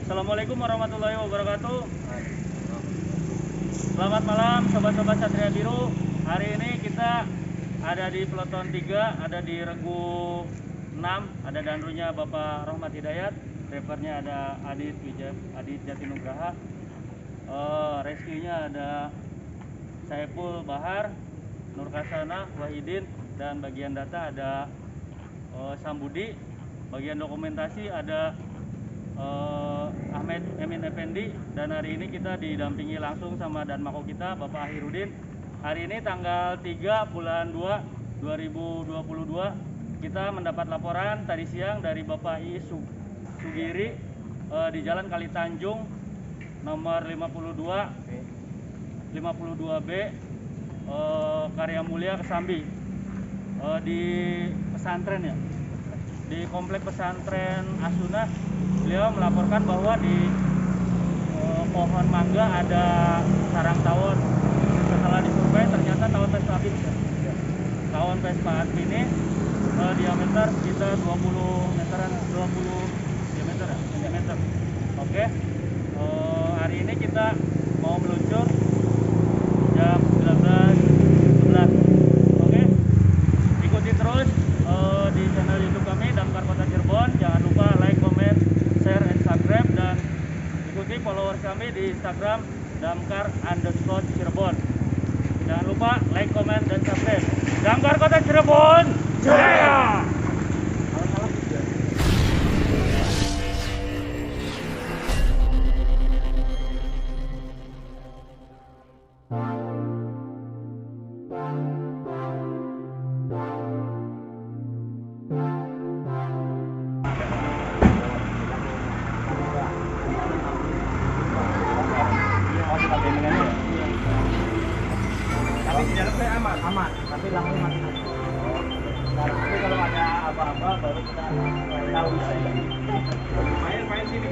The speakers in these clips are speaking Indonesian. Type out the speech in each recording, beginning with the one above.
Assalamualaikum warahmatullahi wabarakatuh. Selamat malam sobat-sobat Satria Biru. Hari ini kita ada di Peleton 3, ada di Regu 6, ada danrunya Bapak Rohmat Hidayat, drivernya ada Adit Jatinugraha, rescue-nya ada Saiful Bahar, Nur Kasana, Wahidin, dan bagian data ada Sambudi, bagian dokumentasi ada Ahmed Emin Effendi, dan hari ini kita didampingi langsung sama Danmako kita Bapak Ahirudin. Hari ini tanggal 3 bulan 2 2022 kita mendapat laporan tadi siang dari Bapak I Sugiri di Jalan Kali Tanjung nomor 52B Karya Mulia Kesambi, di pesantren ya, di komplek pesantren Asuna. Beliau melaporkan bahwa di pohon mangga ada sarang tawon. Setelah disurvei ternyata tawon Vespa habis ya. Tawon Vespa ini diameter sekitar 20 meteran, 20 diameter ya, cm. Oke. Hari ini kita mau meluncur jam 19.11. Oke. Ikuti terus di channel YouTube kami Damkar Kota Cirebon. Jangan lupa like, comment, share, and subscribe, dan ikuti followers kami di Instagram Damkar_Cirebon. Jangan lupa like, comment, dan subscribe. Damkar Kota Cirebon, jaya! Tapi di dalam saya aman, tapi lampu mati. Tapi kalau ada apa-apa baru kita tahu saya. Main sini.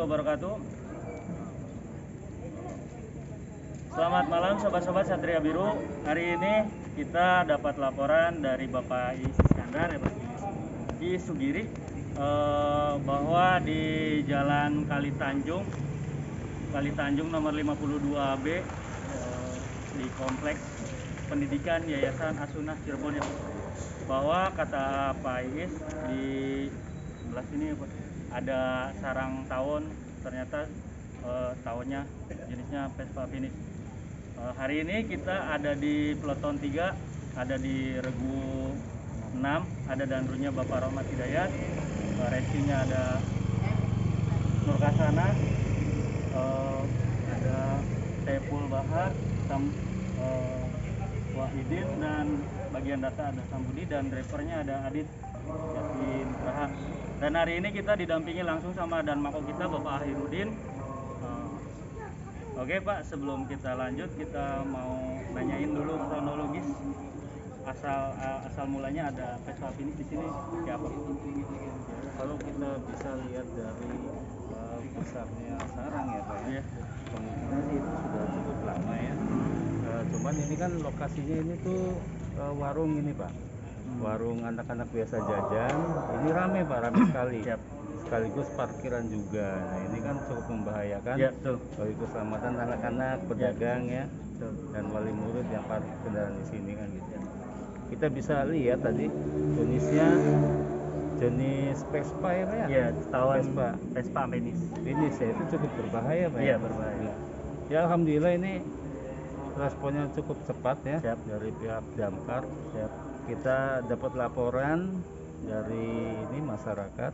wabarakatuh. Selamat malam sobat-sobat Satria Biru. Hari ini kita dapat laporan dari Bapak Iskandar ya Pak I Sugiri bahwa di Jalan Kali Tanjung nomor 52B di kompleks pendidikan Yayasan Asunah Cirebon ya Pak, bahwa kata Pak Iis di sebelah sini ya Pak, ada sarang tawon, ternyata tawonnya jenisnya Vespa Finis. Hari ini kita ada di Peleton 3, ada di Regu 6, ada danrunya Bapak Rahmat Hidayat, rescuenya ada Nur Kasana, ada Tepul Bahar, Wahidin, dan bagian data ada Sambudi, dan drivernya ada Adit Yasin Praha. Dan hari ini kita didampingi langsung sama dan mako kita Bapak Ahirudin. Oke Pak, sebelum kita lanjut kita mau nanyain dulu kronologis asal mulanya ada Vespa Finis di sini kayak apa? Kalau kita bisa lihat dari besarnya sarang ya Pak ya, kemungkinan sih itu sudah cukup lama ya. Cuman ini kan lokasinya ini tuh warung ini Pak, warung anak-anak biasa jajan. Ini rame Pak, rame sekali. Sekaligus parkiran juga. Nah ini kan cukup membahayakan bagi keselamatan anak-anak, pedagang ya, dan wali murid yang parkir kendaraan di sini kan gitu. Kita bisa lihat tadi jenis Vespa ya Pak ya? Iya, tawon Vespa Finis. Finis ya, itu cukup berbahaya Pak. Iya, berbahaya. Ya alhamdulillah ini responnya cukup cepat ya. Siap. Dari pihak damkar. Siap. Kita dapat laporan dari ini masyarakat,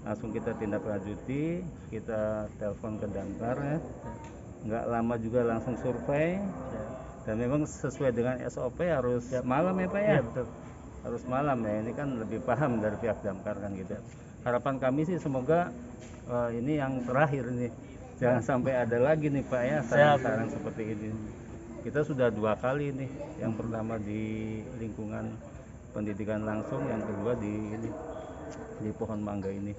langsung kita tindak lanjuti, kita telepon ke damkar ya. Nggak lama juga langsung survei. Dan memang sesuai dengan SOP harus malam ya Pak ya? Iya, betul. Harus malam ya, ini kan lebih paham dari pihak damkar kan gitu. Harapan kami sih semoga ini yang terakhir nih, jangan sampai ada lagi nih Pak ya sarang-sarang seperti ini. Kita sudah 2 kali nih, yang pertama di lingkungan pendidikan langsung, yang kedua di pohon mangga ini.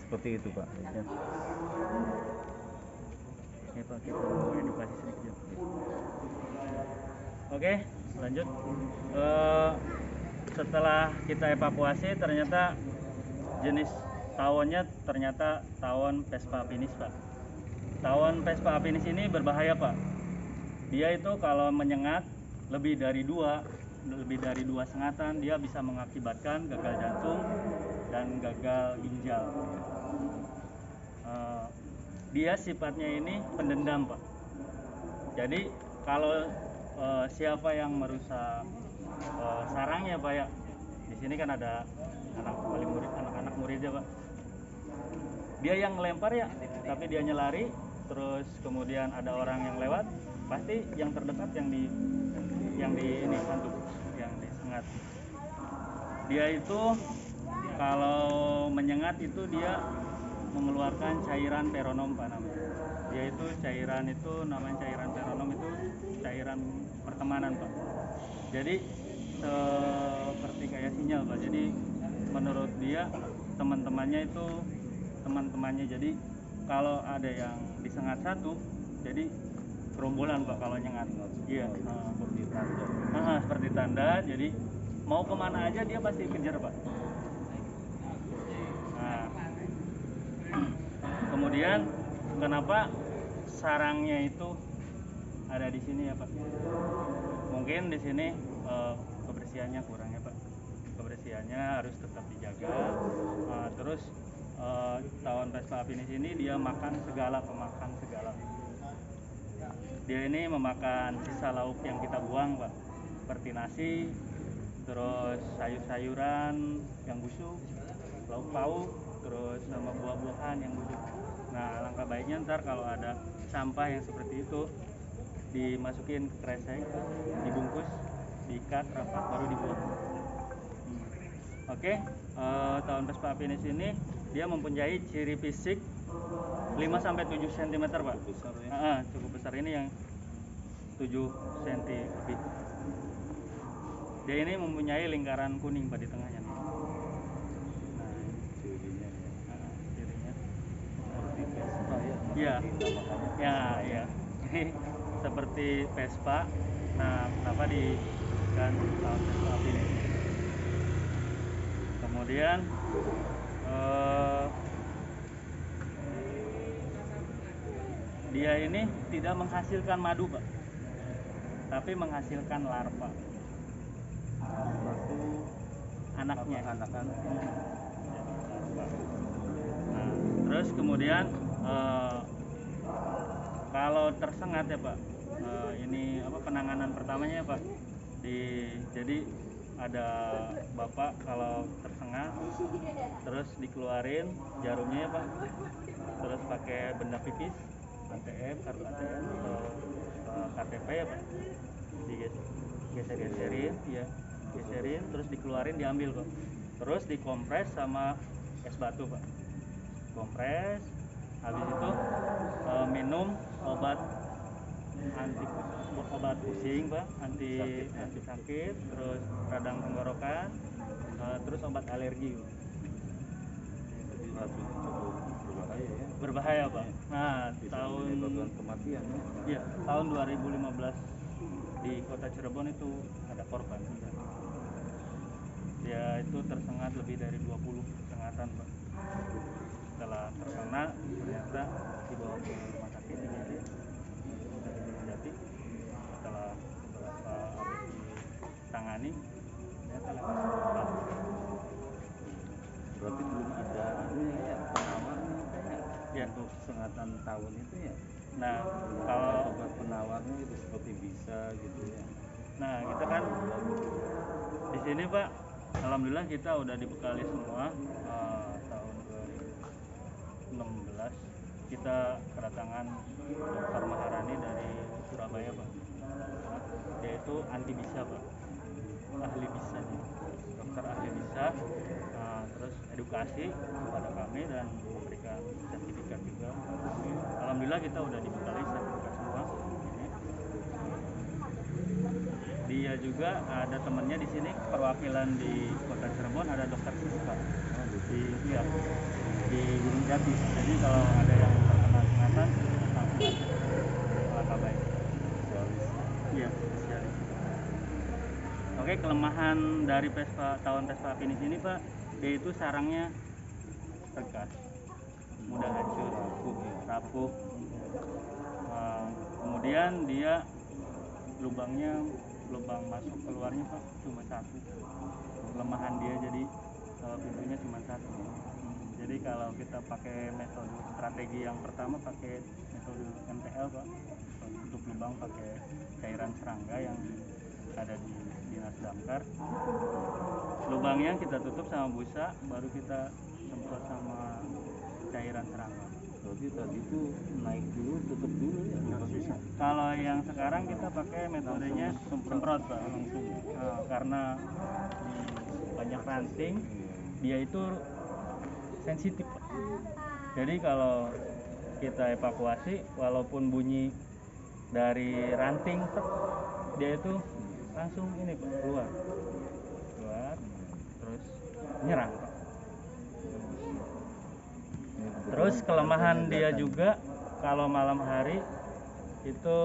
Seperti itu Pak. Ya. Oke Pak, kita mau edukasi sedikit. Oke, lanjut. Setelah kita evakuasi, ternyata jenis tawonnya ternyata tawon Vespa Finis Pak. Tawon Vespa Finis ini berbahaya Pak. Dia itu kalau menyengat lebih dari dua sengatan, dia bisa mengakibatkan gagal jantung dan gagal ginjal. Dia sifatnya ini pendendam Pak. Jadi kalau siapa yang merusak sarangnya Pak ya, di sini kan ada anak-anak muridnya Pak. Dia yang ngelempar ya, tapi dia nyelari, terus kemudian ada orang yang lewat, pasti yang terdekat yang di ini hantu, yang disengat. Dia itu kalau menyengat itu dia mengeluarkan cairan peronom Pak namanya. Dia itu cairan itu namanya cairan peronom, itu cairan pertemanan Pak. Jadi seperti kayak sinyal Pak. Jadi menurut dia teman-temannya jadi kalau ada yang disengat satu, jadi gerombolan Pak kalau nyengat. Iya. Seperti tanda. Jadi mau kemana aja dia pasti kejar Pak. Nah, kemudian kenapa sarangnya itu ada di sini ya Pak? Mungkin di sini kebersihannya kurang ya Pak. Kebersihannya harus tetap dijaga. Terus tawon Vespa Finis ini dia makan pemakan segala. Dia ini memakan sisa lauk yang kita buang Pak, seperti nasi, terus sayur-sayuran yang busuk, lauk pauk, terus sama buah-buahan yang busuk. Nah, alangkah baiknya ntar kalau ada sampah yang seperti itu dimasukin ke kresek, dibungkus, diikat rapat, baru dibuang. Oke, tawon Vespa Finis ini dia mempunyai ciri fisik 5-7 cm Pak. Besar ya. Cukup besar, ini yang 7 cm lebih. Dia ini mempunyai lingkaran kuning Pak di tengahnya. Cirinya ya. Cirinya Seperti Iya. dinamakannya Ya, ya. Ini seperti Vespa. Nah, kenapa kan tahun Vespa ini? Kemudian dia ini tidak menghasilkan madu, Pak, tapi menghasilkan larva. suatu Anaknya. anak-anak Larva. Nah, terus kemudian kalau tersengat ya Pak, ini apa penanganan pertamanya ya Pak? Jadi ada Bapak kalau tersengat, terus dikeluarin jarumnya ya Pak, terus pakai benda pipis, ATM, kartu ATM atau KTP ya Pak, digeser-geserin, ya, geserin, terus dikeluarin, diambil Pak, terus dikompres sama es batu Pak, kompres, habis itu minum obat pusing Pak, anti sakit, terus radang tenggorokan, terus obat alergi. jadi racunnya cukup berbahaya ya. Berbahaya Pak. Nah, Bisa menyebabkan kematian ya. Iya, tahun 2015 di kota Cirebon itu ada korban. Dia itu tersengat lebih dari 20 sengatan Pak. Setelah terkena ternyata dibawa ke rumah sakit di Jati. Setelah beberapa habis ditangani ternyata lepas total. Berarti belum ada anunya ya, penawarnya kayak Ya. untuk sengatan tahun itu ya. Nah, Belum kalau ada obat penawarnya itu seperti bisa gitu ya. nah kita kan di sini Pak, alhamdulillah kita udah dibekali semua. Tahun 2016 kita kedatangan Dr. Maharani dari Surabaya Pak. Dia itu anti bisa Pak, ahli bisa, dokter ahli bisa. Terus edukasi kepada kami dan memberikan sertifikat juga. Alhamdulillah kita udah dibekali sertifikat semua. Dia juga ada temannya di sini, perwakilan di Kota Cirebon, ada dokter Siska di Gunung Jati. Jadi kalau ada yang terkena sengatan langsung kabarin. Iya, spesialis. Oke, kelemahan dari tahun Vespa Finish ini Pak, dia itu sarangnya tegas, mudah hancur, rapuh. Kemudian dia lubang masuk keluarnya Pak cuma satu. Kelemahan dia jadi pintunya cuma satu. Jadi kalau kita pakai metode strategi yang pertama, pakai metode MTL Pak, tutup lubang pakai cairan serangga yang ada di Dinas Damkar. Lubangnya kita tutup sama busa, baru kita semprot sama cairan serangga. Berarti tadi itu naik dulu, tutup dulu ya lubangnya. Kalau yang sekarang kita pakai metodenya semprot Pak, langsung. Karena di banyak ranting, dia itu sensitif Pak. Jadi kalau kita evakuasi, walaupun bunyi dari ranting, dia itu langsung ini Pak, keluar, terus nyerang Pak. Terus kelemahan dia juga kalau malam hari itu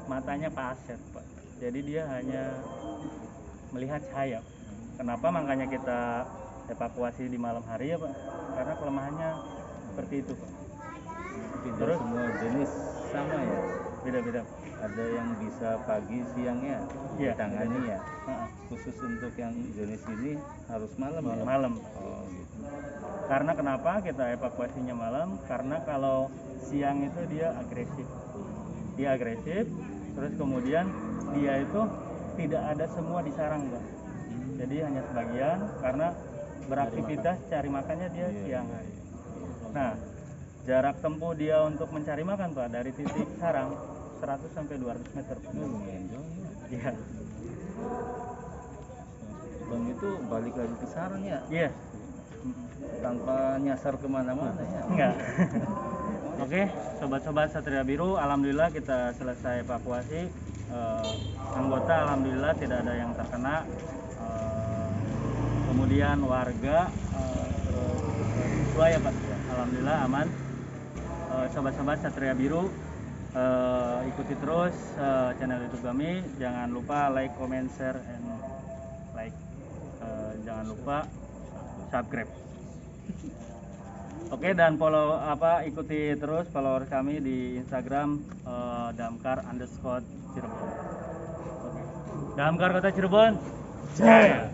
matanya paset Pak. Jadi dia hanya melihat cahaya. Kenapa makanya kita evakuasi di malam hari ya Pak? Karena kelemahannya seperti itu Pak. Tidak Terus semua jenis sama ya. Beda-beda. Ada yang bisa pagi siangnya ditangani ya. Khusus untuk yang jenis ini harus malam ya? Malam. Oh gitu. Karena kenapa kita evakuasinya malam? Karena kalau siang itu dia agresif. Terus kemudian dia itu tidak ada semua di sarang Pak. Jadi hanya sebagian, karena beraktivitas cari makannya dia siang hari. Nah, jarak tempuh dia untuk mencari makan Pak dari titik sarang 100 sampai 200 meter Pak. Iya. Dan itu balik lagi ke sarang ya? Iya. Tanpa nyasar kemana-mana ya? Enggak. Oke, sobat-sobat Satria Biru, alhamdulillah kita selesai evakuasi. Anggota alhamdulillah tidak ada yang terkena. Kemudian warga siswa ya Pak, alhamdulillah aman. sobat-sobat Satria Biru, ikuti terus channel YouTube kami. Jangan lupa like, comment, share, and like. Jangan lupa subscribe. Oke, dan ikuti terus follower kami di Instagram @damkar_Cirebon. Oke. Damkar Kota Cirebon. Jaya.